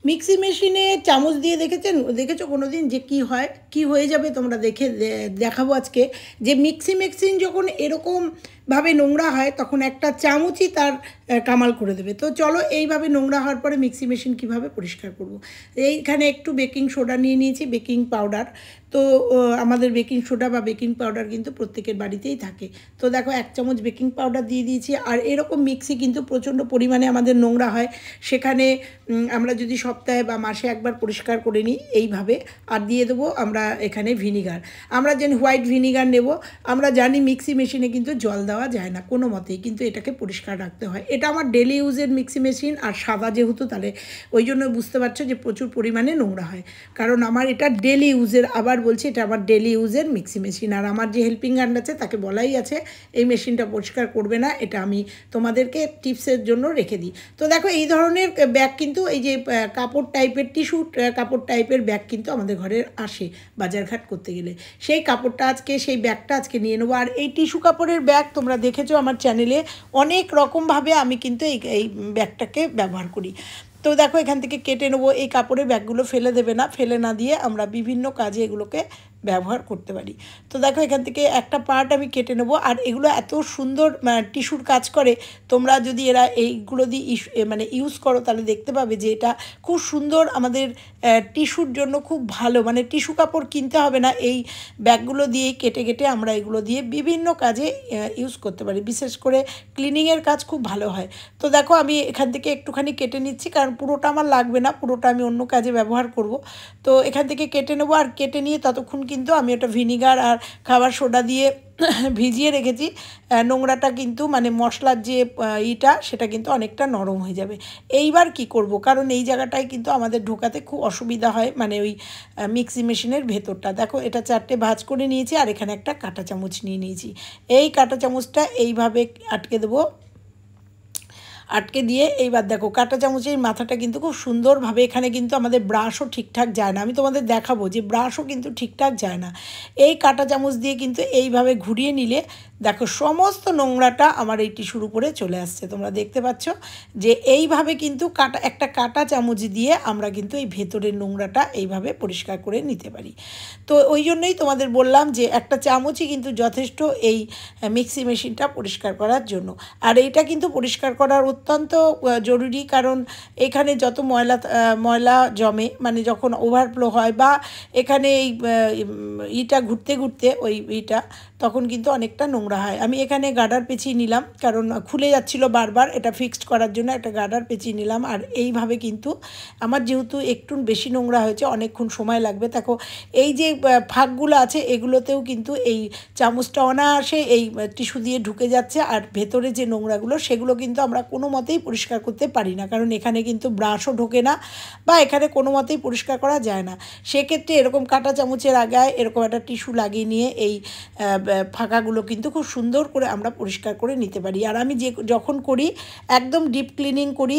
Mixie মেশিনে চামচ দিয়ে দেখেছো কোনো দিন যে কি হয়, কি হয়ে যাবে? তোমরা দেখাবো আজকে যে মিক্সি মেশিন যখন এরকমভাবে নোংরা হয় তখন একটা চামচই তার কামাল করে দেবে। তো চলো এইভাবে নোংরা হওয়ার পরে মিক্সি মেশিন কিভাবে পরিষ্কার করব। এইখানে একটু বেকিং সোডা নিয়ে নিয়েছি, বেকিং পাউডার। তো আমাদের বেকিং সোডা বা বেকিং পাউডার কিন্তু প্রত্যেকের বাড়িতেই থাকে। তো দেখো 1 চামচ বেকিং পাউডার দিয়ে দিয়েছি। আর এরকম মিক্সি কিন্তু প্রচণ্ড পরিমাণে আমাদের নোংরা হয়, সেখানে আমরা যদি সপ্তাহে বা মাসে একবার পরিষ্কার করে নিই এইভাবে। আর দিয়ে দেবো আমরা এখানে ভিনিগার। আমরা জানি হোয়াইট ভিনিগার নেব। আমরা জানি মিক্সি মেশিনে কিন্তু জল দেওয়া যায় না কোনো মতেই, কিন্তু এটাকে পরিষ্কার রাখতে হয়। এটা আমার ডেলি ইউজের মিক্সি মেশিন, আর সাদা যেহেতু, তাহলে ওই জন্য বুঝতে পারছো যে প্রচুর পরিমাণে নোংরা হয়, কারণ আমার এটা ডেলি ইউজের। আবার বলছি, এটা আমার ডেলি ইউজের মিক্সি মেশিন। আর আমার যে হেল্পিং হ্যান্ড আছে তাকে বলাই আছে এই মেশিনটা পরিষ্কার করবে না, এটা আমি তোমাদেরকে টিপসের জন্য রেখে দিই। তো দেখো এই ধরনের ব্যাগ কিন্তু, এই যে কাপড় টাইপের টিস্যু কাপড় টাইপের ব্যাগ কিন্তু আমাদের ঘরে আসে বাজারঘাট করতে গেলে। সেই কাপড়টা আজকে, সেই ব্যাগটা আজকে নিয়ে নেবো। আর এই টিস্যু কাপড়ের ব্যাগ তোমরা দেখেছো আমার চ্যানেলে অনেক রকমভাবে আমি কিন্তু এই ব্যাগটাকে ব্যবহার করি। তো দেখো এখান থেকে কেটে নেবো। এই কাপড়ের ব্যাগগুলো ফেলে দেবে না, ফেলে না দিয়ে আমরা বিভিন্ন কাজে এগুলোকে ব্যবহার করতে পারি। তো দেখো এখান থেকে একটা পার্ট আমি কেটে নেবো। আর এগুলো এত সুন্দর টিস্যুর কাজ করে, তোমরা যদি এইগুলো দিয়ে ইউজ করো তাহলে দেখতে পাবে যে এটা খুব সুন্দর আমাদের টিস্যুর জন্য খুব ভালো। টিস্যু কাপড় কিনতে হবে না, এই ব্যাগগুলো দিয়েই কেটে কেটে আমরা এগুলো দিয়ে বিভিন্ন কাজে ইউজ করতে পারি। বিশেষ করে ক্লিনিংয়ের কাজ খুব ভালো হয়। তো দেখো আমি এখান থেকে একটুখানি কেটে নিচ্ছি, কারণ পুরোটা আমার লাগবে না, পুরোটা আমি অন্য কাজে ব্যবহার করব। তো এখান থেকে কেটে নেবো। আর কেটে নিয়ে ততক্ষণ কিন্তু আমি ওটা ভিনিগার আর খাবার সোডা দিয়ে ভিজিয়ে রেখেছি। নোংরাটা কিন্তু মশলার যে সেটা কিন্তু অনেকটা নরম হয়ে যাবে। এইবার কি করব, কারণ এই জায়গাটায় কিন্তু আমাদের ঢোকাতে খুব অসুবিধা হয়, ওই মিক্সি মেশিনের ভেতরটা। দেখো এটা 4টে ভাঁজ করে নিয়েছি, আর এখানে একটা কাঁটা চামচ নিয়ে নিয়েছি। এই কাঁটা চামচটা এইভাবে আটকে দেবো। আটকে দিয়ে এইবার দেখো কাঁটা চামচের মাথাটা কিন্তু খুব সুন্দরভাবে, এখানে কিন্তু আমাদের ব্রাশও ঠিকঠাক যায় না, আমি তোমাদের দেখাবো যে ব্রাশও কিন্তু ঠিকঠাক যায় না। এই কাঁটা চামচ দিয়ে কিন্তু এইভাবে ঘুরিয়ে নিলে দেখো সমস্ত নোংরাটা আমার এই টিস্যুর উপরে চলে আসছে। তোমরা দেখতে পাচ্ছ যে এইভাবে কিন্তু একটা কাঁটা চামচ দিয়ে আমরা কিন্তু এই ভেতরের নোংরাটা এইভাবে পরিষ্কার করে নিতে পারি। তো ওই জন্যই তোমাদের বললাম যে একটা চামচই কিন্তু যথেষ্ট এই মিক্সি মেশিনটা পরিষ্কার করার জন্য। আর এইটা কিন্তু পরিষ্কার করার অত্যন্ত জরুরি, কারণ এখানে যত ময়লা জমে, যখন ওভারফ্লো হয় বা এখানে এই ঘুরতে ঘুরতে তখন কিন্তু অনেকটা নোংরা হয়। আমি এখানে গার্ডার পেঁচিয়ে নিলাম, কারণ খুলে যাচ্ছিল বারবার, এটা ফিক্সড করার জন্য একটা গার্ডার পেঁচিয়ে নিলাম। আর এইভাবে কিন্তু আমার যেহেতু একটু বেশি নোংরা হয়েছে, অনেকক্ষণ সময় লাগবে। দেখো এই যে ফাঁকগুলো আছে এগুলোতেও কিন্তু এই চামচটা অনায়াসে এই টিস্যু দিয়ে ঢুকে যাচ্ছে। আর ভেতরে যে নোংরাগুলো সেগুলো কিন্তু আমরা কোনো মতেই পরিষ্কার করতে পারি না, কারণ এখানে কিন্তু ব্রাশও ঢোকে না বা এখানে কোনো মতেই পরিষ্কার করা যায় না। সেক্ষেত্রে এরকম কাঁটা চামচের আগায় এরকম একটা টিস্যু লাগিয়ে নিয়ে এই ফাঁকাগুলো কিন্তু খুব সুন্দর করে আমরা পরিষ্কার করে নিতে পারি। আর আমি যখন করি একদম ডিপ ক্লিনিং করি,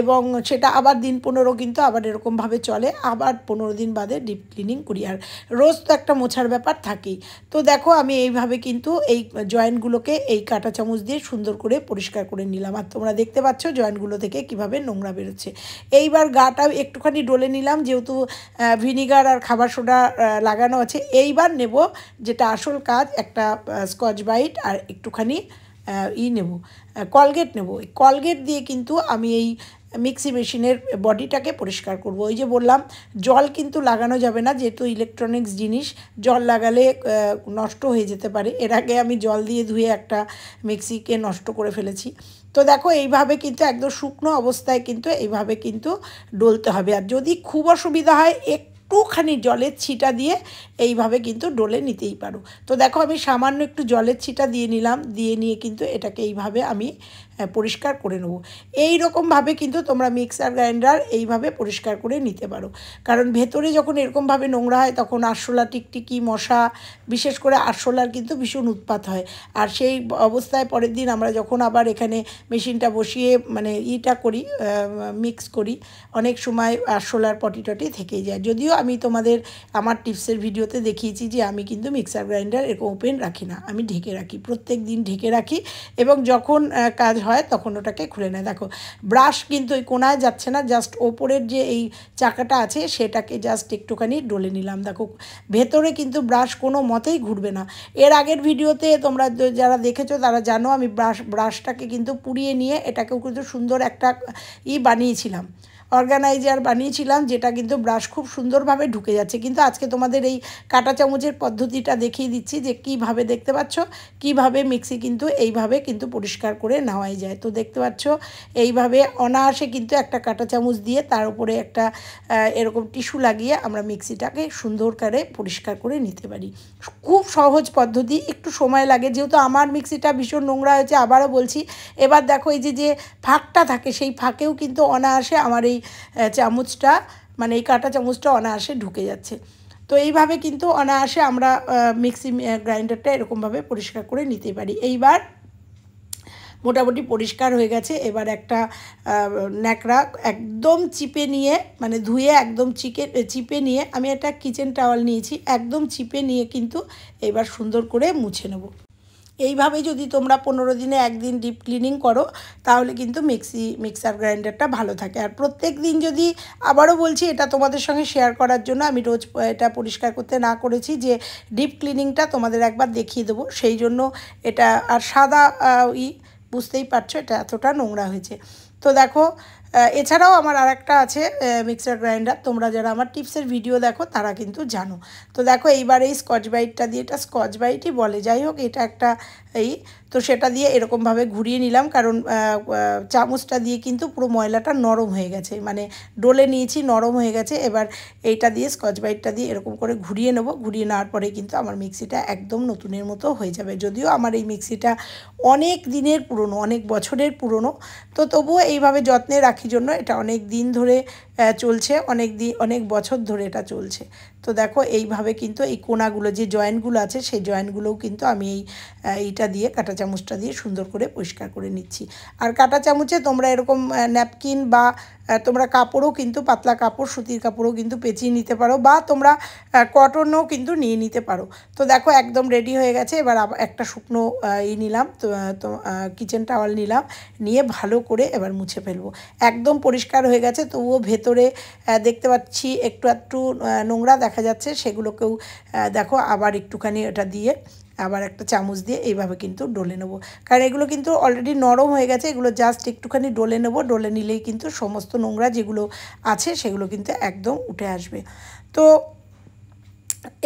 এবং সেটা আবার দিন 15 কিন্তু আবার এরকমভাবে চলে, আবার 15 দিন বাদে ডিপ ক্লিনিং করি। আর রোজ তো একটা মোছার ব্যাপার থাকেই। তো দেখো আমি এইভাবে কিন্তু এই জয়েন্টগুলোকে এই কাঁটা চামচ দিয়ে সুন্দর করে পরিষ্কার করে নিলাম। আর তোমরা দেখতে পাচ্ছ জয়েন্টগুলো থেকে কিভাবে নোংরা বেরোচ্ছে। এইবার গাটা একটুখানি ডলে নিলাম, যেহেতু ভিনিগার আর খাবার সোডা লাগানো আছে। এইবার নেব যেটা আসল কাজ, একটা স্কচ ব্রাইট আর একটুখানি নেব, কলগেট নেব। কলগেট দিয়ে কিন্তু আমি এই মিক্সি মেশিনের বডিটাকে পরিষ্কার করব। ওই যে বললাম জল কিন্তু লাগানো যাবে না, যেহেতু ইলেকট্রনিক্স জিনিস, জল লাগালে নষ্ট হয়ে যেতে পারে। এর আগে আমি জল দিয়ে ধুয়ে একটা মিক্সিকে নষ্ট করে ফেলেছি। তো দেখো এইভাবে কিন্তু একদম শুকনো অবস্থায় কিন্তু এইভাবে কিন্তু ডলতে হবে। আর যদি খুব অসুবিধা হয় একটুখানি জলের ছিটা দিয়ে এইভাবে কিন্তু ডলে নিতেই পারো। তো দেখো আমি সামান্য একটু জলের ছিটা দিয়ে নিলাম, দিয়ে নিয়ে কিন্তু এটাকে এইভাবে আমি পরিষ্কার করে নেব। এই রকমভাবে কিন্তু তোমরা মিক্সার গ্রাইন্ডার এইভাবে পরিষ্কার করে নিতে পারো, কারণ ভেতরে যখন এরকমভাবে নোংরা হয় তখন আরশোলা, টিকটিকি, মশা, বিশেষ করে আরশোলার কিন্তু ভীষণ উৎপাত হয়। আর সেই অবস্থায় পরের দিন আমরা যখন আবার এখানে মেশিনটা বসিয়ে করি, মিক্স করি, অনেক সময় আরশোলার পটি টটি থেকেই যায়। যদিও আমি তোমাদের আমার টিপসের ভিডিওতে দেখিয়েছি যে আমি কিন্তু মিক্সার গ্রাইন্ডার এরকম ওপেন রাখি না, আমি ঢেকে রাখি, প্রত্যেক দিন ঢেকে রাখি এবং যখন কাজ হয় তখন ওটাকে খুলে নেয়। দেখো ব্রাশ কিন্তু ওই কোনায় যাচ্ছে না, জাস্ট ওপরের যে এই চাকাটা আছে সেটাকে জাস্ট একটুখানি ডলে নিলাম। দেখো ভেতরে কিন্তু ব্রাশ কোনো মতেই ঘুরবে না। এর আগের ভিডিওতে তোমরা যারা দেখেছো তারা জানো আমি ব্রাশটাকে কিন্তু পুড়িয়ে নিয়ে এটাকেও কিন্তু সুন্দর একটা বানিয়েছিলাম, অর্গানাইজার বানিয়েছিলাম, যেটা কিন্তু ব্রাশ খুব সুন্দরভাবে ঢুকে যাচ্ছে। কিন্তু আজকে তোমাদের এই কাঁটা চামচের পদ্ধতিটা দেখিয়ে দিচ্ছি যে কীভাবে, দেখতে পাচ্ছ কীভাবে মিক্সি কিন্তু এইভাবে কিন্তু পরিষ্কার করে নেওয়াই যায়। তো দেখতে পাচ্ছ এইভাবে অনায়াসে কিন্তু একটা কাঁটা চামচ দিয়ে তার উপরে একটা এরকম টিস্যু লাগিয়ে আমরা মিক্সিটাকে সুন্দর করে পরিষ্কার করে নিতে পারি। খুব সহজ পদ্ধতি, একটু সময় লাগে, যেহেতু আমার মিক্সিটা ভীষণ নোংরা হয়েছে। আবারও বলছি, এবার দেখো এই যে ফাঁকটা থাকে সেই ফাঁকেও কিন্তু অনায়াসে আমার এই চামচটা, মানে এই কাঁটা চামচটা অনায়াসে ঢুকে যাচ্ছে। তো এইভাবে কিন্তু অনায়াসে আমরা মিক্সি গ্রাইন্ডারটা এরকমভাবে পরিষ্কার করে নিতে পারি। এইবার মোটামুটি পরিষ্কার হয়ে গেছে। এবার একটা ন্যাকড়া একদম চিপে নিয়ে, মানে ধুয়ে একদম চিপে নিয়ে, আমি একটা কিচেন টাওয়াল নিয়েছি, একদম চিপে নিয়ে কিন্তু এবার সুন্দর করে মুছে নেব। এইভাবে যদি তোমরা 15 দিনে একদিন ডিপ ক্লিনিং করো তাহলে কিন্তু মিক্সার গ্রাইন্ডারটা ভালো থাকে। আর প্রত্যেক দিন যদি, আবারও বলছি এটা তোমাদের সঙ্গে শেয়ার করার জন্য, আমি রোজ এটা পরিষ্কার করতে না করেছি যে ডিপ ক্লিনিংটা তোমাদের একবার দেখিয়ে দেবো, সেই জন্য এটা। আর সাদা বুঝতেই পারছো এটা এতটা নোংরা হয়েছে। তো দেখো এছাড়াও আমার আরেকটা আছে মিক্সার গ্রাইন্ডার, তোমরা যারা আমার টিপসের ভিডিও দেখো তারা কিন্তু জানো। তো দেখো এইবার এই স্কচ ব্রাইটটা দিয়ে, এটা স্কচ ব্রাইটই বলে, যাই হোক এটা একটা তো সেটা দিয়ে এরকমভাবে ঘুরিয়ে নিলাম, কারণ চামচটা দিয়ে কিন্তু পুরো ময়লাটা নরম হয়ে গেছে, মানে ডলে নিয়েছি, নরম হয়ে গেছে। এবার এইটা দিয়ে স্কচ ব্রাইটটা দিয়ে এরকম করে ঘুরিয়ে নেব, ঘুরিয়ে নেওয়ার পরে কিন্তু আমার মিক্সিটা একদম নতুনের মতো হয়ে যাবে। যদিও আমার এই মিক্সিটা অনেক দিনের পুরনো, অনেক বছরের পুরনো, তো তবুও এইভাবে যত্নে রাখি জন্য এটা অনেক দিন ধরে চলছে, অনেক বছর ধরে এটা চলছে। তো দেখো এইভাবে কিন্তু এই কোনাগুলো যে জয়েন্টগুলো আছে সেই জয়েন্টগুলোও কিন্তু আমি এইটা দিয়ে, কাঁটা চামচটা দিয়ে সুন্দর করে পরিষ্কার করে নিচ্ছি। আর কাঁটা চামচে তোমরা এরকম ন্যাপকিন বা তোমরা কাপড়ও কিন্তু, পাতলা কাপড়, সুতির কাপড়ও কিন্তু পেঁচিয়ে নিতে পারো, বা তোমরা কটনও কিন্তু নিয়ে নিতে পারো। তো দেখো একদম রেডি হয়ে গেছে। এবার একটা শুকনো নিলাম, তো কিচেন টাওয়াল নিলাম, নিয়ে ভালো করে এবার মুছে ফেলবো। একদম পরিষ্কার হয়ে গেছে, তবুও ভেতরে দেখতে পাচ্ছি একটু নোংরা দেখা যাচ্ছে, সেগুলোকেও দেখো আবার একটুখানি এটা দিয়ে, আবার একটা চামচ দিয়ে এইভাবে কিন্তু ডলে নেব, কারণ এগুলো কিন্তু অলরেডি নরম হয়ে গেছে। এগুলো জাস্ট একটুখানি ডলে নেব, ডলে নিলেই কিন্তু সমস্ত নোংরা যেগুলো আছে সেগুলো কিন্তু একদম উঠে আসবে। তো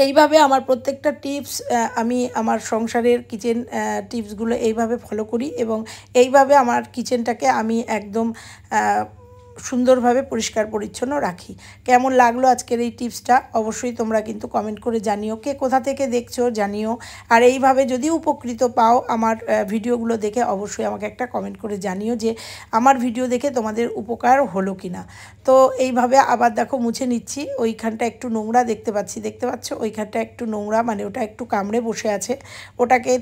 এইভাবে আমার প্রত্যেকটা টিপস, আমি আমার সংসারের কিচেন টিপসগুলো এইভাবে ফলো করি এবং এইভাবে আমার কিচেনটাকে আমি একদম সুন্দরভাবে পরিষ্কার পরিচ্ছন্ন রাখি। কেমন লাগলো আজকের এই টিপসটা অবশ্যই তোমরা কিন্তু কমেন্ট করে জানিও, কে কোথা থেকে দেখছো জানিও। আর এইভাবে যদি উপকৃত পাও আমার ভিডিওগুলো দেখে, অবশ্যই আমাকে একটা কমেন্ট করে জানিও যে আমার ভিডিও দেখে তোমাদের উপকার হলো কি না। তো এইভাবে আবার দেখো মুছে নিচ্ছি। ওইখানটা একটু নোংরা দেখতে পাচ্ছ, ওইখানটা একটু নোংরা, মানে ওটা একটু কামড়ে বসে আছে, ওটাকে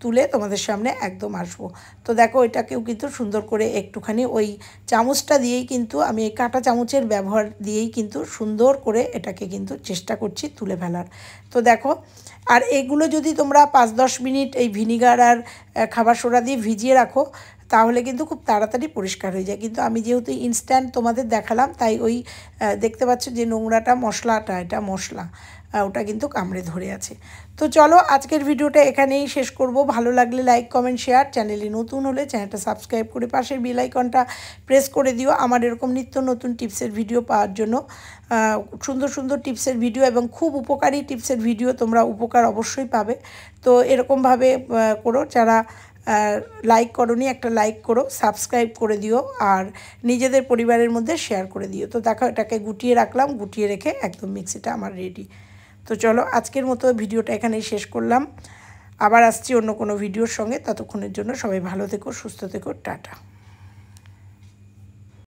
তুলে তোমাদের সামনে একদম আসবো। তো দেখো এটাকেও কিন্তু সুন্দর করে একটুখানি ওই চামচটা দিয়েই কিন্তু, আমি এই কাঁটা চামচের ব্যবহার দিয়েই কিন্তু সুন্দর করে এটাকে কিন্তু চেষ্টা করছি তুলে ফেলার। তো দেখো, আর এগুলো যদি তোমরা 5-10 মিনিট এই ভিনিগার আর খাবার সোডা দিয়ে ভিজিয়ে রাখো তাহলে কিন্তু খুব তাড়াতাড়ি পরিষ্কার হয়ে যায়। কিন্তু আমি যেহেতু ইনস্ট্যান্ট তোমাদের দেখালাম, তাই ওই দেখতে পাচ্ছ যে নোংরাটা, মশলাটা, এটা মশলা, ওটা কিন্তু কামড়ে ধরে আছে। তো চলো আজকের ভিডিওটা এখানেই শেষ করব। ভালো লাগলে লাইক, কমেন্ট, শেয়ার, চ্যানেলে নতুন হলে চ্যানেলটা সাবস্ক্রাইব করে পাশের বেল আইকনটা প্রেস করে দিও আমার এরকম নিত্য নতুন টিপসের ভিডিও পাওয়ার জন্য। সুন্দর সুন্দর টিপসের ভিডিও এবং খুব উপকারী টিপসের ভিডিও তোমরা উপকার অবশ্যই পাবে। তো এরকমভাবে করো, যারা লাইক করোনি একটা লাইক করো, সাবস্ক্রাইব করে দিও আর নিজেদের পরিবারের মধ্যে শেয়ার করে দিও। তো দেখো এটাকে গুটিয়ে রাখলাম, গুটিয়ে রেখে একদম মিক্সিটা আমার রেডি। তো চলো আজকের মতো ভিডিওটা এখানেই শেষ করলাম, আবার আসছি অন্য কোনো ভিডিওর সঙ্গে। ততক্ষণের জন্য সবাই ভালো থেকো, সুস্থ থেকো, টাটা।